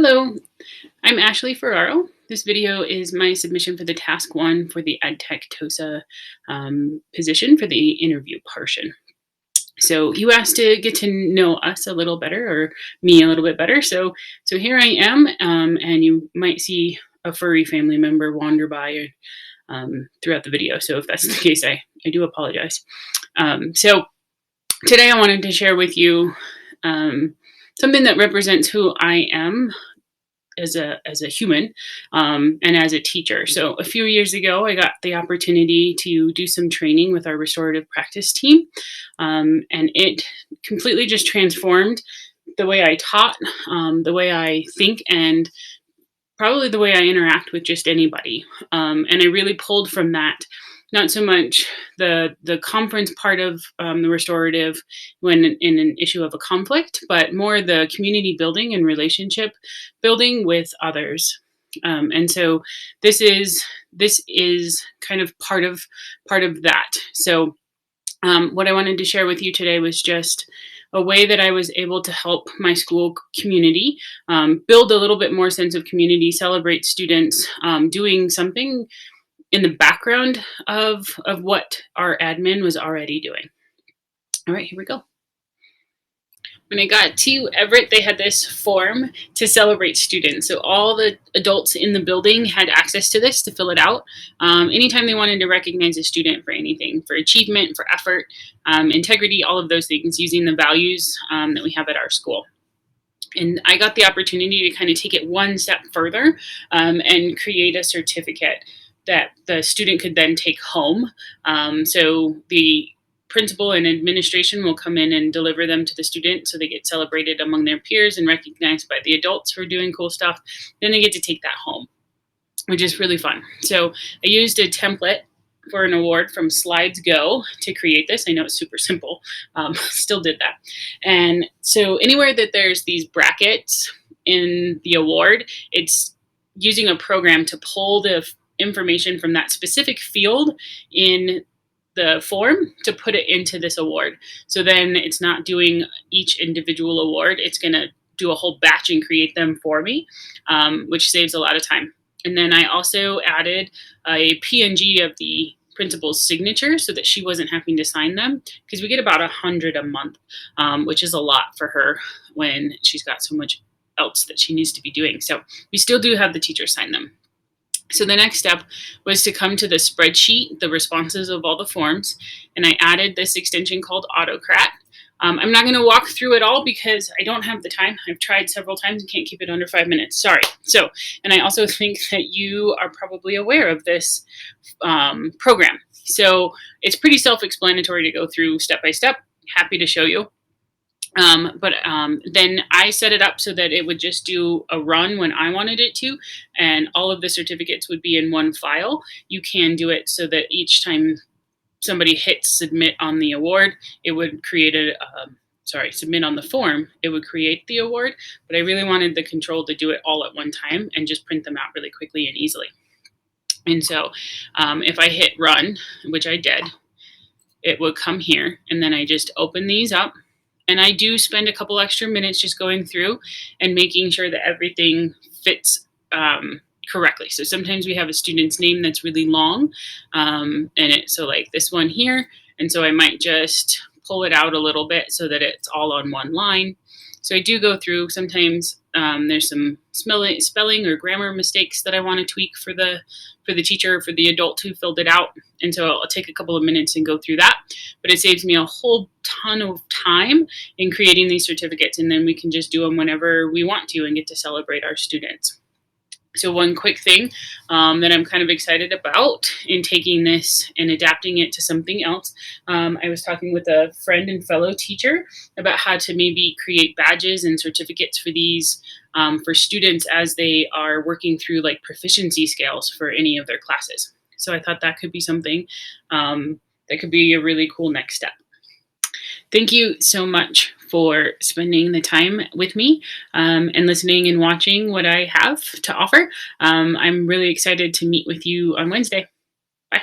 Hello, I'm Ashley Ferraro. This video is my submission for the task 1 for the EdTech TOSA position for the interview portion. So you asked to get to know us a little better, or me a little bit better. So here I am, and you might see a furry family member wander by throughout the video. So if that's the case, I do apologize. So today I wanted to share with you something that represents who I am as a human and as a teacher. So a few years ago, I got the opportunity to do some training with our restorative practice team, and it completely just transformed the way I taught, the way I think, and probably the way I interact with just anybody. And I really pulled from that, not so much the conference part of the restorative when in an issue of a conflict, but more the community building and relationship building with others. And so this is kind of part of that. So what I wanted to share with you today was just a way that I was able to help my school community build a little bit more sense of community, celebrate students doing something in the background of what our admin was already doing. All right, here we go. When I got to Everett, they had this form to celebrate students. So all the adults in the building had access to this to fill it out anytime they wanted to recognize a student for anything, for achievement, for effort, integrity, all of those things, using the values that we have at our school. And I got the opportunity to kind of take it one step further and create a certificate that the student could then take home. So the principal and administration will come in and deliver them to the student, so they get celebrated among their peers and recognized by the adults for doing cool stuff. Then they get to take that home, which is really fun. So I used a template for an award from Slides Go to create this. I know it's super simple, still did that. And so anywhere that there's these brackets in the award, it's using a program to pull the information from that specific field in the form to put it into this award. So then it's not doing each individual award. It's going to do a whole batch and create them for me, which saves a lot of time. And then I also added a PNG of the principal's signature so that she wasn't having to sign them, because we get about 100 a month, which is a lot for her when she's got so much else that she needs to be doing. So we still do have the teacher sign them. So the next step was to come to the spreadsheet, the responses of all the forms, and I added this extension called Autocrat. I'm not going to walk through it all because I don't have the time. I've tried several times and can't keep it under 5 minutes. Sorry. So, and I also think that you are probably aware of this program. So it's pretty self-explanatory to go through step by step. Happy to show you. Then I set it up so that it would just do a run when I wanted it to, and all of the certificates would be in one file. You can do it so that each time somebody hits submit on the award, it would create submit on the form, it would create the award. But I really wanted the control to do it all at one time and just print them out really quickly and easily. And so if I hit run, which I did, it would come here, and then I just open these up. And I do spend a couple extra minutes just going through and making sure that everything fits correctly. So sometimes we have a student's name that's really long, so like this one here, and so I might just pull it out a little bit so that it's all on one line. So I do go through. Sometimes there's some spelling or grammar mistakes that I want to tweak for the teacher or for the adult who filled it out. And so I'll take a couple of minutes and go through that. But it saves me a whole ton of time in creating these certificates, and then we can just do them whenever we want to and get to celebrate our students. So one quick thing that I'm kind of excited about in taking this and adapting it to something else, I was talking with a friend and fellow teacher about how to maybe create badges and certificates for these for students as they are working through like proficiency scales for any of their classes. So I thought that could be something that could be a really cool next step. Thank you so much for spending the time with me and listening and watching what I have to offer. I'm really excited to meet with you on Wednesday. Bye.